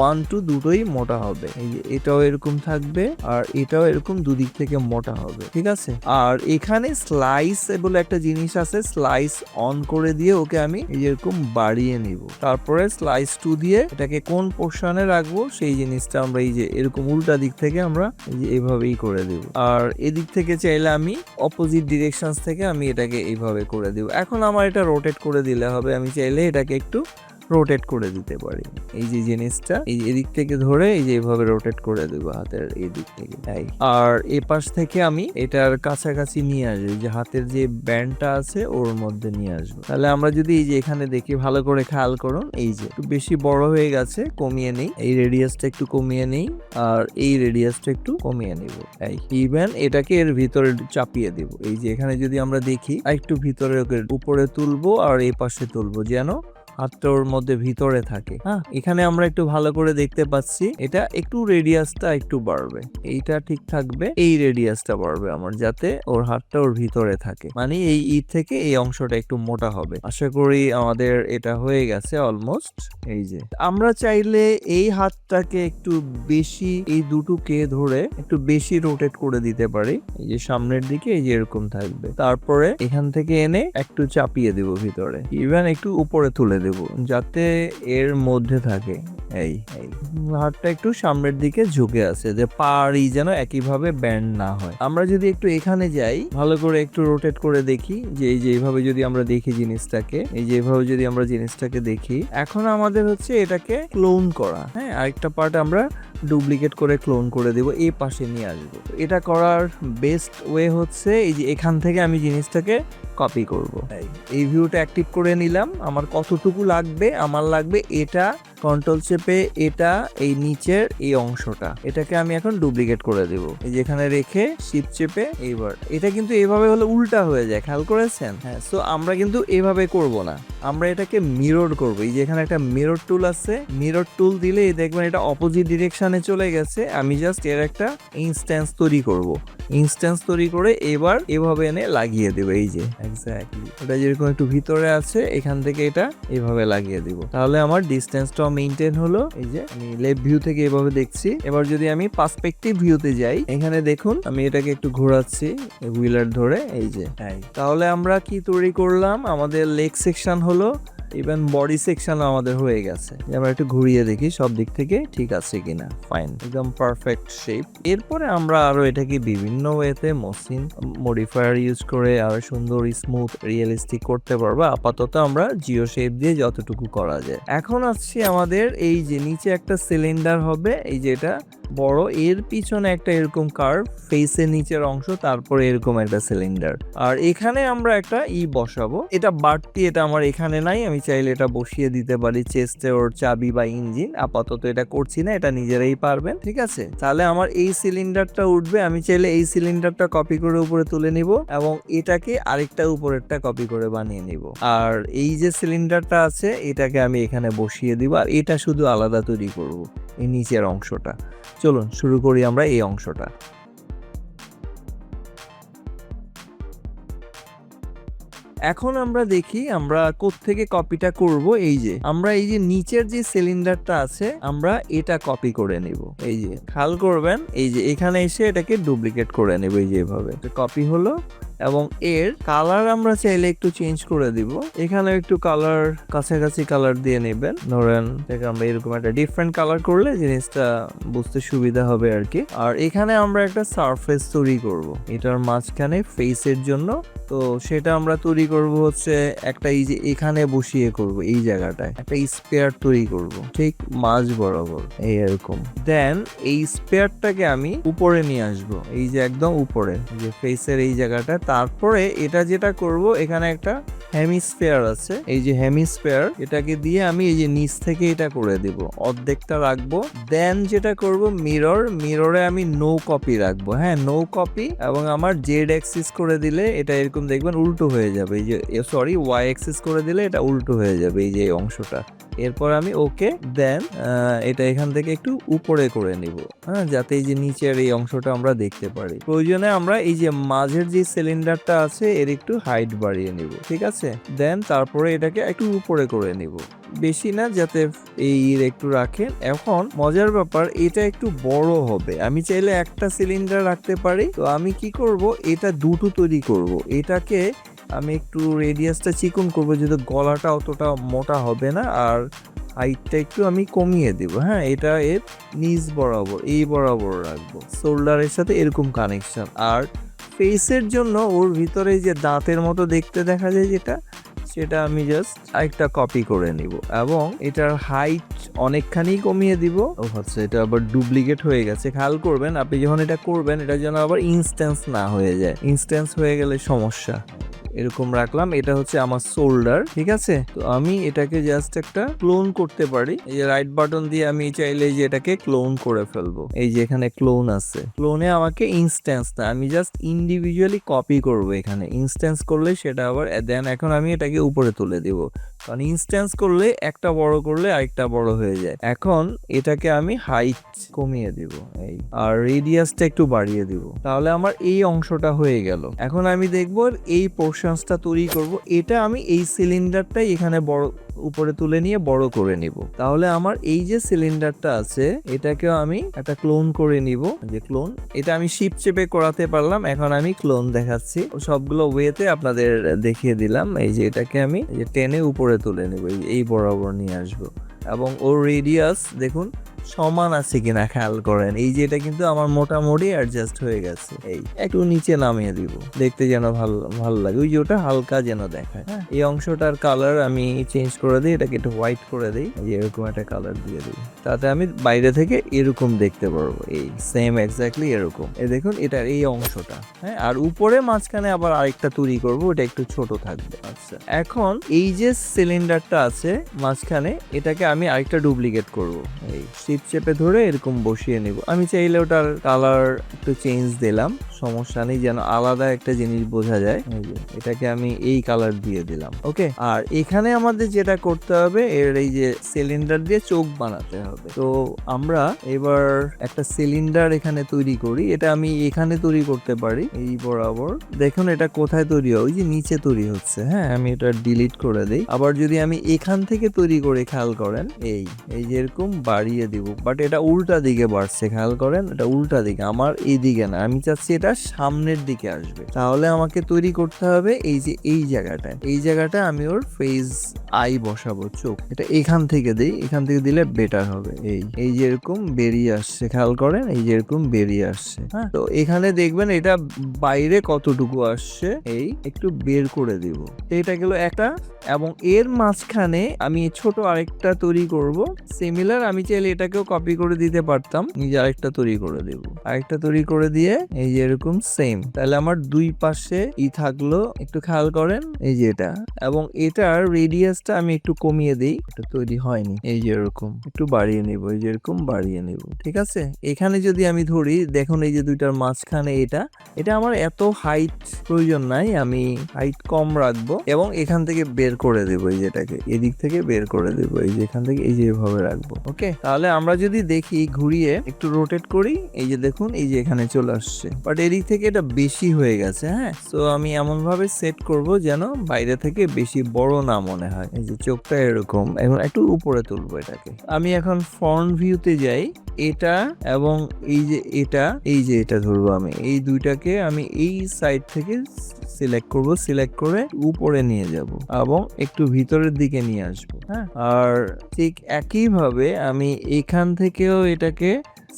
1 2 দুটোই মোটা হবে। এই যে এটাও এরকম থাকবে আর এটাও এরকম দুদিক থেকে মোটা হবে, ঠিক আছে। আর এখানে স্লাইস বলে একটা জিনিস আছে, স্লাইস অন করে দিয়ে ওকে আমি এই এরকম বাড়িয়ে নিব। তারপরে স্লাইস 2 দিয়ে এটাকে কোন পোর্শনে রাখবো সেই জিনিসটা আমরা এই যে এরকম উল্টা দিক থেকে আমরা এই যে এইভাবেই করে দেব। আর এদিক থেকে চাইলে আমি অপোজিট ডিরেকশনস থেকে আমি এটাকে এইভাবে করে দেব। এখন আমার এটা রোটেট করে দিলে হবে, আমি চাইলে এটাকে একটু রোটেট করে দিতে পারি। এই যে জিনিসটা এই এদিক থেকে ধরে এই যে এইভাবে রোটেট করে দেবো হাতের এই দিক থেকে, তাই। আর এ পাশ থেকে আমি এটার কাছাকাছি নিয়ে আসবো, যে হাতের যে ব্যান্ডটা আছে ওর মধ্যে নিয়ে আসবো। তাহলে আমরা যদি এই যে এখানে দেখি, ভালো করে খেয়াল করুন, এই যে একটু বেশি বড় হয়ে গেছে, কমিয়ে নেই, এই রেডিয়াসটা একটু কমিয়ে নেই আর এই রেডিয়াসটা একটু কমিয়ে নেব। এই ইভেন এটাকে এর ভিতরে চাপিয়ে দেব। এই যে এখানে যদি আমরা দেখি একটু ভিতরে উপরে তুলবো আর এই পাশে তুলবো যেন হাতটা ওর মধ্যে ভিতরে থাকে। হ্যাঁ, এখানে আমরা একটু ভালো করে দেখতে পাচ্ছি এটা একটু রেডিয়াসটা একটু বাড়বে, এইটা ঠিক থাকবে, এই রেডিয়াসটা বাড়বে আমার, যাতে ওর হাতটা ওর ভিতরে থাকে, মানে এই ই থেকে এই অংশটা একটু মোটা হবে। আশা করি আমাদের এটা হয়ে গেছে অলমোস্ট। এই যে আমরা চাইলে এই হাতটাকে একটু বেশি, এই দুটোকে ধরে একটু বেশি রোটেট করে দিতে পারি। এই যে সামনের দিকে এই যে এরকম থাকবে, তারপরে এখান থেকে এনে একটু চাপিয়ে দেব ভিতরে, ইভেন একটু উপরে তুলে দেব যাতে এর মধ্যে থাকে। এই হাতটা একটু সামনের দিকে ঝুঁকে আছে, যে পাড়ি যেন একইভাবে ব্যান্ড না হয়। আমরা যদি একটু এখানে যাই, ভালো করে একটু রোটেট করে দেখি, যে এই যে এইভাবে যদি আমরা দেখি জিনিসটাকে, এই যে এইভাবে যদি আমরা জিনিসটাকে দেখি, এখন আমাদের হচ্ছে এটাকে ক্লোন করা। হ্যাঁ, আরেকটা পার্ট আমরা ডুপ্লিকেট করে ক্লোন করে দেব, এই পাশে নিয়ে আসবো। এটা করার বেস্ট ওয়ে হচ্ছে এই যে এখান থেকে আমি জিনিসটাকে কপি করব। এই ভিউটা অ্যাক্টিভ করে নিলাম। আমার কতটুকু লাগবে, আমার লাগবে এটা, কন্ট্রোল চেপে এটা, এই নিচের এই অংশটা, এটাকে আমি এখন ডুপ্লিকেট করে দেব। এই যে এখানে রেখে শিফট চেপে, এইবার এটা কিন্তু এভাবে হলে উল্টা হয়ে যায়, খেয়াল করেছেন? হ্যাঁ, সো আমরা কিন্তু এভাবে করব না, আমরা এটাকে মিরর করব। এই যে এখানে একটা মিরর টুল আছে, মিরর টুল দিলে দেখবেন এটা অপোজিট ডিরেকশনে চলে গেছে। আমি জাস্ট এর একটা ইনস্ট্যান্স তৈরি করব, ইনস্ট্যান্স তৈরি করে এবার এভাবে এনে লাগিয়ে দেব। এই যে এক্স্যাক্টলি এটা যেরকম একটু ভিতরে আছে, এখান থেকে এটা এভাবে লাগিয়ে দিব, তাহলে আমার ডিসটেন্সটাও মেইনটেইন হলো। এই যে আমি লেফট ভিউ থেকে এভাবে দেখছি। এবার যদি আমি পার্সপেক্টিভ ভিউতে যাই, এখানে দেখুন আমি এটাকে একটু ঘোরাচ্ছি হুইলার ধরে, এই যে তাহলে আমরা কি তৈরি করলাম, আমাদের লেগ সেকশন হলো, ইভেন বডি সেকশন আমাদের হয়ে গেছে। আমরা একটু ঘুরিয়ে দেখি সব দিক থেকে ঠিক আছে কিনা, ফাইন, একদম পারফেক্ট শেপ। এরপরে আমরা আরো এটাকে বিভিন্ন ওয়েতে মসৃণ মডিফায়ার ইউজ করে আরো সুন্দর স্মুথ রিয়েলিস্টিক করতে পারবো। আপাতত আমরা জিও শেপ দিয়ে যতটুকু করা যায়। এখন আসছি আমাদের এই যে নিচে একটা সিলিন্ডার হবে, এই যে এটা বড়, এর পিছনে একটা এরকম কার্ভ, ফেসের নিচের অংশ, তারপরে এরকম একটা সিলিন্ডার। আর এখানে আমরা একটা বসাবো, এটা বাড়তি, এটা আমার এখানে নাই, আমি চাইলে এটা বসিয়ে দিতে পারি চেস্টে ওর চাবি বা ইঞ্জিন। আপাতত এটা করছি না, এটা নিজেরাই পারবেন, ঠিক আছে। তাহলে আমার এই সিলিন্ডারটা উঠবে, আমি চাইলে এই সিলিন্ডারটা কপি করে উপরে তুলে নিব এবং এটাকে আরেকটা উপরেরটা কপি করে বানিয়ে নিব। আর এই যে সিলিন্ডারটা আছে এটাকে আমি এখানে বসিয়ে দিব, আর এটা শুধু আলাদা তৈরি করব, এই নিচের অংশটা। চলুন শুরু করি আমরা এই অংশটা। এখন আমরা দেখি আমরা কোত্থেকে কপিটা করব। এই যে আমরা এই যে নিচের যে সিলিন্ডারটা আছে আমরা এটা কপি করে নিব। এই যে খেয়াল করবেন, এই যে এখানে এসে এটাকে ডুপ্লিকেট করে নেব, এই যে এভাবে কপি হলো। এবং এর কালার আমরা চাইলে একটু চেঞ্জ করে দিব, এখানে একটু কালার কাছাকাছি কালার দিয়ে নেবেন। ধরেন আমরা এরকম একটা ডিফারেন্ট কালার করলে জিনিসটা বুঝতে সুবিধা হবে আর কি। আর এখানে আমরা একটা সারফেস তৈরি করব এটার মাঝখানে ফেসের জন্য, তো সেটা আমরা তৈরি করব হচ্ছে একটা এই যে এখানে বসিয়ে করব, এই জায়গাটায় একটা স্পেয়ার তৈরি করব ঠিক মাঝ বরাবর, এই এরকম। দেন এই স্পেয়ারটাকে আমি উপরে নিয়ে আসব, এই যে একদম উপরে যে ফেসের এই জায়গাটা। তারপরে এটা যেটা করব, এখানে একটা হেমিস্ফিয়ার আছে, এই যে হেমিস্ফিয়ার, এটাকে দিয়ে আমি এই যে নিচ থেকে এটা করে দেব, অর্ধেকটা রাখবো। দেন যেটা করব মিররে আমি নো কপি রাখবো। হ্যাঁ, নো কপি, এবং আমার জেড অ্যাক্সিস করে দিলে এটা এরকম দেখবেন উল্টো হয়ে যাবে, এই যে সরি ওয়াই অ্যাক্সিস করে দিলে এটা উল্টো হয়ে যাবে, এই যে এই অংশটা। এরপর আমি ওকে, দেন এটা এখান থেকে একটু উপরে করে নিব, হ্যাঁ, যাতে এই যে নিচের এই অংশটা আমরা দেখতে পারি। প্রয়োজনে আমরা এই যে মাঝের যে সিলিন্ডারটা আছে এর একটু হাইট বাড়িয়ে নিব, ঠিক আছে। দেন তারপরে এটাকে একটু উপরে করে নিব, বেশি না, যাতে এই একটু রাখেন। এখন মজার ব্যাপার, এটা একটু বড় হবে, আমি চাইলে একটা সিলিন্ডার রাখতে পারি। তো আমি কি করব, এটা দুটো তৈরি করব। এটাকে আমি একটু রেডিয়াসটা চিকন করবো, যেহেতু গলাটা অতটা মোটা হবে না, আর হাইটটা একটু আমি কমিয়ে দেব। হ্যাঁ, এটা এর নিচ বরাবর, এই বরাবর রাখবো, শোল্ডারের সাথে এরকম কানেকশন। আর ফেসের জন্য ওর ভিতরে যে দাঁতের মতো দেখতে দেখা যায় যেটা, সেটা আমি জাস্ট একটা কপি করে নিব এবং এটার হাইট অনেকখানি কমিয়ে দিব। ও আচ্ছা, এটা আবার ডুপ্লিকেট হয়ে গেছে। খেয়াল করবেন আপনি যখন এটা করবেন, এটা যেন আবার ইনস্ট্যান্স না হয়ে যায়। ইনস্ট্যান্স হয়ে গেলে সমস্যা। এরকম রাখলাম, এটা হচ্ছে আমার শোল্ডার, ঠিক আছে। তো আমি এটাকে জাস্ট একটা ক্লোন করতে পারি। এই যে রাইট বাটন দিয়ে আমি চাইলে যে এটাকে ক্লোন করে ফেলবো। এই যে এখানে ক্লোন আছে, ক্লোনে আমাকে ইনস্ট্যান্স না, আমি জাস্ট ইন্ডিভিজুয়ালি কপি করব। এখানে ইনস্ট্যান্স করলে সেটা আবার দেন, এখন আমি এটাকে উপরে তুলে দিব, কারণ ইনস্ট্যান্স করলে একটা বড় করলে আরেকটা বড় হয়ে যায়। এখন এটাকে আমি হাইট কমিয়ে দিব, এই, আর রেডিয়াসটা একটু বাড়িয়ে দিব, তাহলে আমার এই অংশটা হয়ে গেল। এখন আমি দেখবো এই পোর্শনসটা তৈরি করব। এটা আমি এই সিলিন্ডারটাই এখানে বড় উপরে তুলে নিয়ে বড় করে নিব। তাহলে আমার এই যে সিলিন্ডারটা আছে, এটাকেও আমি একটা ক্লোন করে নিব। যে ক্লোন, এটা আমি শিপ চেপে করাতে পারলাম। এখন আমি ক্লোন দেখাচ্ছি, সবগুলো ওয়েতে আপনাদের দেখিয়ে দিলাম। এই যে এটাকে আমি এই যে টেনে উপরে তুলে নিব, এই বরাবর নিয়ে আসবো, এবং ওর রেডিয়াস দেখুন সমান আছে কিনা খেয়াল করেন। এই যে এটা কিন্তু আমার মোটামুটি অ্যাডজাস্ট হয়ে গেছে। এই একটু নিচে নামিয়ে দিব, দেখতে যেন ভালো লাগে, ওই যে ওটা হালকা যেন দেখায়। হ্যাঁ, এই অংশটার কালার আমি চেঞ্জ করে দিই, এটাকে একটু হোয়াইট করে দিই, এই যে এরকম একটা কালার দিয়ে দিই, তাতে আমি বাইরে থেকে এরকম দেখতে পারবো। এই সেম এক্স্যাক্টলি এরকম। এই দেখুন এটার এই অংশটা। হ্যাঁ, আর উপরে মাঝখানে আবার আরেকটা তৈরি করব, ওটা একটু ছোট থাকবে। আচ্ছা, এখন এই যে সিলিন্ডারটা আছে মাঝখানে, এটাকে আমি আরেকটা ডুপ্লিকেট করব। এই শিপ চেপে ধরে এরকম বসিয়ে নিব। আমি চাইলে ওটার কালার একটু চেঞ্জ দিলাম, সমস্যা নেই, যেন আলাদা একটা জিনিস বোঝা যায়। এই যে এটাকে আমি এই কালার দিয়ে দিলাম। ওকে, আর এখানে আমাদের যেটা করতে হবে, এর এই যে সিলিন্ডার দিয়ে চোখ বানাতে হবে। তো আমরা এবার একটা সিলিন্ডার এখানে তৈরি করি। এটা আমি এখানে তৈরি করতে পারি, এই বরাবর। দেখুন এটা কোথায় তৈরি হয়, ওই যে নিচে তৈরি হচ্ছে। হ্যাঁ, আমি এটা ডিলিট করে দিই। আবার যদি আমি এখান থেকে তৈরি করে, খেয়াল করেন, এই যে এরকম বাড়িয়ে দিব, বাট এটা উল্টা দিকে বাড়ছে। খেয়াল করেন, এটা উল্টা দিকে, আমার এই দিকে না, আমি চাচ্ছি এটা সামনের দিকে আসবে। তাহলে আমাকে তৈরি করতে হবে এই যে এই জায়গাটা, এই জায়গাটা আমি ওর ফেস আই বসাবো, চোখ। এটা এখান থেকে দিই, এখান থেকে দিলে বেটার হবে। এই যে এরকম বেরিয়ে আসছে, খেয়াল করেন, এই যে এরকম বেরিয়ে আসছে। হ্যাঁ, তো এখানে দেখবেন এটা বাইরে কতটুকু আসছে, এই একটু বের করে দিব। এটা গেল একটা, এবং এর মাঝখানে আমি ছোট আরেকটা তৈরি করব সিমিলার। আমি চাইলে এটাকেও কপি করে দিতে পারতাম, নিজে আরেকটা তৈরি করে দেব, আরেকটা তৈরি করে দিয়ে এই যে এরকম সেম। তাহলে আমার দুই পাশে থাকলো, একটু খেয়াল করেন, এই যে এটা, এবং এটার রেডিয়াসটা আমি একটু কমিয়ে দিই, এটা তৈরি হয়নি। এই যে এরকম একটু বাড়িয়ে নিব, এই যে এরকম বাড়িয়ে নিব, ঠিক আছে। এখানে যদি আমি ধরি, দেখুন এই যে দুইটার মাঝখানে এটা আমার এত হাইট প্রয়োজন নাই, আমি হাইট কম রাখবো, এবং এখান থেকে বের করে দেবো, এই যেটাকে এদিক থেকে বের করে দেবো, এই যে এখান থেকে এই যে এভাবে রাখবো। ওকে, তাহলে আমরা যদি দেখি ঘুরিয়ে একটু রোটেট করি, এই যে দেখুন এই যে এখানে চলে আসছে, বাট এদিক থেকে এটা বেশি হয়ে গেছে। হ্যাঁ, তো আমি এমন ভাবে সেট করব যেন বাইরে থেকে বেশি বড় না মনে হয়। এই যে চোখটা এরকম, এখন একটু উপরে তুলবো এটাকে। আমি এখন ফ্রন্ট ভিউতে যাই, এটা এবং এই যে এটা ধরবো। আমি এই দুইটাকে আমি এই সাইড থেকে সিলেক্ট করব, সিলেক্ট করে উপরে নিয়ে যাব এবং একটু ভিতরের দিকে নিয়ে আসবো। হ্যাঁ, আর ঠিক একইভাবে আমি এখান থেকেও এটাকে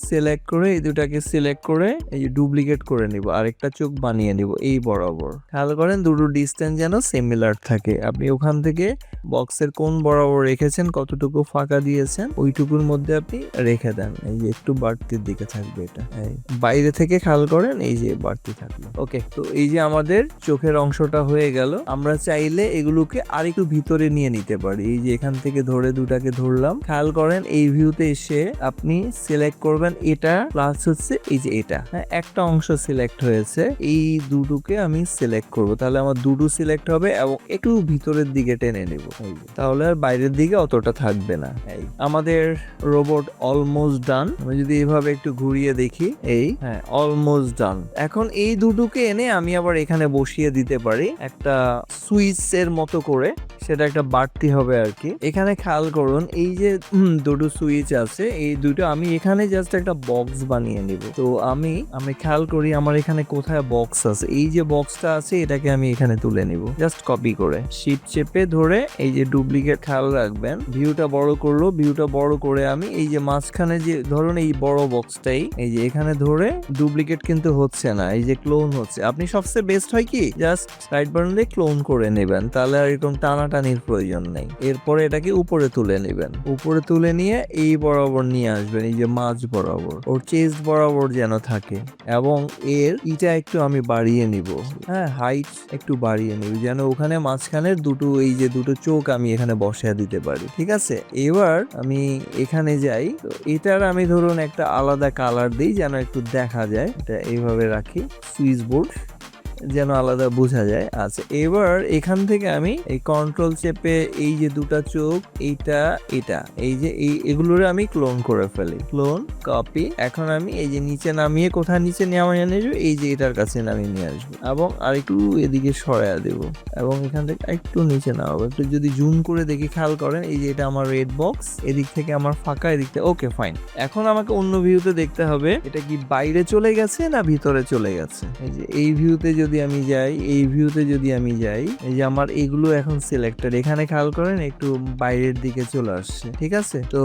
সিলেক্ট করে, এই দুটাকে সিলেক্ট করে এই যে ডুপ্লিকেট করে নিব, আরেকটা চোখ বানিয়ে নিব এই বরাবর। খেয়াল করেন দুটো ডিস্টেন্স যেন সিমিলার থাকে। আপনি ওখান থেকে বক্সের কোন বরাবর রেখেছেন, কতটুকু ফাঁকা দিয়েছেন, ওইটুকুর মধ্যে আপনি রেখে দেন। এই যে একটু বাড়তির দিকে থাকবে এটা, বাইরে থেকে খেয়াল করেন, এই যে বাড়তি থাকলো। ওকে, তো এই যে আমাদের চোখের অংশটা হয়ে গেল। আমরা চাইলে এগুলোকে আরেকটু ভিতরে নিয়ে নিতে পারি। এই যে এখান থেকে ধরে দুটাকে ধরলাম, খেয়াল করেন এই ভিউতে এসে আপনি সিলেক্ট করবেন এটা প্লাস হচ্ছে এই যে এটা। হ্যাঁ, একটা অংশ সিলেক্ট হয়েছে, এই দুটোকে আমি সিলেক্ট করব, তাহলে আমার দুটো সিলেক্ট হবে এবং একটু ভিতরের দিকে টেনে নেব, তাহলে আর বাইরের দিকে অতটা থাকবে না। এই আমাদের রোবট অলমোস্ট ডান। আমি যদি এইভাবে একটু ঘুরিয়ে দেখি, হ্যাঁ অলমোস্ট ডান। এখন এই দুটোকে এনে আমি আবার এখানে বসিয়ে দিতে পারি একটা সুইচ এর মতো করে। সেটা একটা বাড়তি হবে আর কি। এখানে খেয়াল করুন এই যে দুটো সুইচ আছে, এই দুটো আমি এখানে জাস্ট একটা বক্স বানিয়ে নিব। তো আমি খেয়াল করি আমার এখানে কোথায় বক্স আছে, এই যে বক্সটা আছে এটাকে আমি এখানে তুলে নিব জাস্ট কপি করে, শিফট চেপে ধরে এই যে ডুপ্লিকেট, খেয়াল রাখবেন ভিউটা বড় করলো, ভিউটা বড় করে আমি এই যে মাঝখানে যে ধরুন এই বড় বক্সটাই এই যে এখানে ধরে, ডুপ্লিকেট কিন্তু হচ্ছে না, এই যে ক্লোন হচ্ছে। আপনি সবচেয়ে বেস্ট হয় কি জাস্ট রাইট বাটন দিয়ে ক্লোন করে নেবেন, তাহলে আর এরকম টানাটানির প্রয়োজন নেই। এরপরে এটাকে উপরে তুলে নেবেন, উপরে তুলে নিয়ে এই বরাবর নিয়ে আসবেন, এই যে মাঝ বরাবর, ওর চেস্ট বরাবর যেন থাকে, এবং এর ইটা একটু আমি বাড়িয়ে নিব, হ্যাঁ হাইট একটু বাড়িয়ে নিব, যেন ওখানে মাঝখানের দুটো এই যে দুটো চোখ আমি এখানে বসিয়ে দিতে পারি। ঠিক আছে, এবার আমি এখানে যাই, তো এটার আমি ধরুন একটা আলাদা কালার দিই যেন একটু দেখা যায়, এটা এইভাবে রাখি, সুইচ বোর্ড যেন আলাদা বোঝা যায়। আচ্ছা, এবার এখান থেকে আমি এই কন্ট্রোল চেপে এই যে দুটা চোখ, এইটা এটা এই যে এগুলোরে আমি ক্লোন করে ফেলি, ক্লোন কপি। এখন আমি এই যে নিচে নামিয়ে, কোথায় নিচে নামিয়ে নিয়ে আসবো, এই যে এটার কাছে নামিয়ে নিয়ে আসবো, এবং আরেকটু এদিকে সরাইয়া দেবো, এবং এখান থেকে একটু নিচে নামাবো। একটু যদি জুম করে দেখি, খেয়াল করেন এই যে এটা আমার রেড বক্স, এদিক থেকে আমার ফাঁকা, এদিক থেকে ওকে ফাইন। এখন আমাকে অন্য ভিউতে দেখতে হবে এটা কি বাইরে চলে গেছে না ভিতরে চলে গেছে। এই যে এই ভিউতে যদি আমি যাই, এই ভিউতে যদি আমি যাই, এই যে আমার এগুলো এখন সিলেক্টেড, এখানে খেয়াল করেন একটু বাইরের দিকে চলে আসছে। ঠিক আছে, তো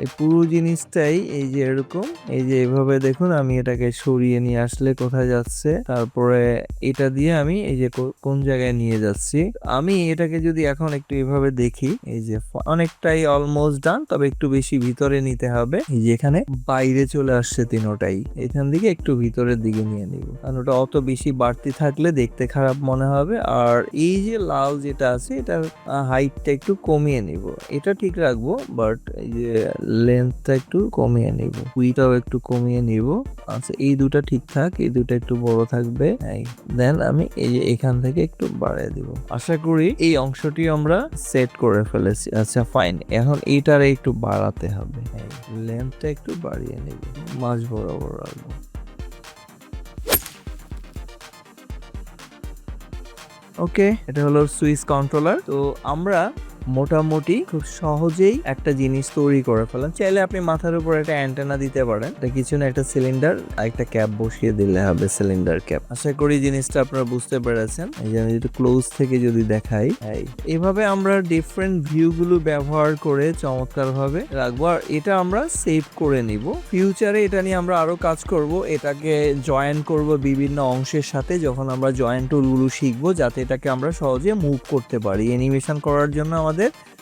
এই পুরো জিনিসটাই এই যে এরকম, এই যে এভাবে দেখুন আমি এটাকে সরিয়ে নিয়ে আসলে কোথায় যাচ্ছে, তারপরে এটা দিয়ে আমি এই যে কোন জায়গায় নিয়ে যাচ্ছি। আমি এটাকে যদি এখন একটু এভাবে দেখি, এই যে অনেকটাই অলমোস্ট ডান, তবে একটু বেশি ভিতরে নিতে হবে। এই যে এখানে বাইরে চলে আসছে তিনোটাই, এখান থেকে একটু ভিতরের দিকে নিয়ে নিব, কারণ ওটা অত বেশি বাড়তি থাকলে দেখতে খারাপ মনে হবে। আর এই যে লাল যেটা আছে এটার হাইটটা একটু কমিয়ে নিব, এটা ঠিক রাখবো, বাট এই যে লেন্থটা একটু কমিয়ে নিব, উইটাও একটু কমিয়ে নিব। আচ্ছা, এই দুটা ঠিকঠাক, এই দুটা একটু বড় থাকবে, দেন আমি এই যে এখান থেকে একটু বাড়িয়ে দিব। আশা করি এই অংশটি আমরা সেট করে ফেলেছি। আচ্ছা ফাইন, এখন এইটার একটু বাড়াতে হবে, লেন্থটা একটু বাড়িয়ে নিব, মাঝ বরাবর রাখবো। ওকে, এটা হলো সুইচ কন্ট্রোলার। তো আমরা মোটামুটি খুব সহজেই একটা জিনিস তৈরি করে ফেলাম। চাইলে আপনি মাথার উপর একটা অ্যান্টেনা দিতে পারেন, কিছু না, একটা সিলিন্ডার আর একটা ক্যাপ বসিয়ে দিলে হবে, সিলিন্ডার ক্যাপ। আশা করি জিনিসটা আপনারা বুঝতে পেরেছেন। এই যে আমি যদি ক্লোজ থেকে যদি দেখাই, এইভাবে আমরা ডিফারেন্ট ভিউ গুলো ব্যবহার করে চমৎকার ভাবে রাখবো, আর এটা আমরা সেভ করে নিব। ফিউচারে এটা নিয়ে আমরা আরো কাজ করব, এটাকে জয়েন করব বিভিন্ন অংশের সাথে, যখন আমরা জয়েন টুল গুলো শিখবো, যাতে এটাকে আমরা সহজে মুভ করতে পারি। অ্যানিমেশন করার জন্য আমাদের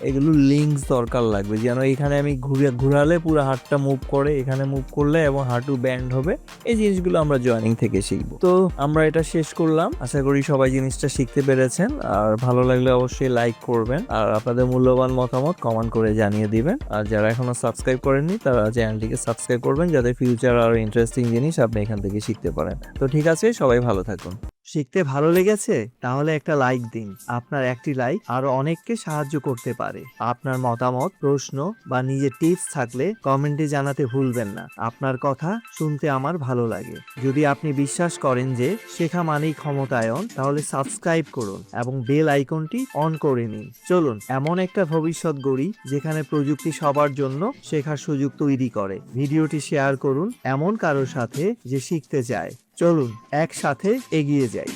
এগুলো লিঙ্কস দরকার লাগবে, যেন এখানে আমি ঘুরালে পুরো হাতটা মুভ করে, এখানে মুভ করলে এবং হাঁটু ব্যান্ড হবে। এই জিনিসগুলো আমরা জয়েনিং থেকে শিখবো। তো আমরা এটা শেষ করলাম, আশা করি সবাই জিনিসটা শিখতে পেরেছেন। আর ভালো লাগলে অবশ্যই লাইক করবেন, আর আপনাদের মূল্যবান মতামত কমেন্ট করে জানিয়ে দিবেন। আর যারা এখনো সাবস্ক্রাইব করেননি তারা চ্যানেলটিকে সাবস্ক্রাইব করবেন, যাতে ফিউচার আরো ইন্টারেস্টিং জিনিস আপনি এখান থেকে শিখতে পারেন। তো ঠিক আছে, সবাই ভালো থাকুন। শিখতে ভালো লেগেছে? তাহলে একটা লাইক দিন। আপনার একটি লাইক আরো অনেককে সাহায্য করতে পারে। আপনার মতামত, প্রশ্ন বা নিজের টিপস থাকলে কমেন্টে জানাতে ভুলবেন না। আপনার কথা শুনতে আমার ভালো লাগে। যদি আপনি বিশ্বাস করেন যে শেখা মানেই ক্ষমতায়ন, তাহলে সাবস্ক্রাইব করুন এবং বেল আইকনটি অন করে নিন। চলুন এমন একটা ভবিষ্যৎ গড়ি যেখানে প্রযুক্তি সবার জন্য শেখার সুযোগ তৈরি করে। ভিডিওটি শেয়ার করুন এমন কারোর সাথে যে শিখতে চায়। চলুন একসাথে এগিয়ে যাই।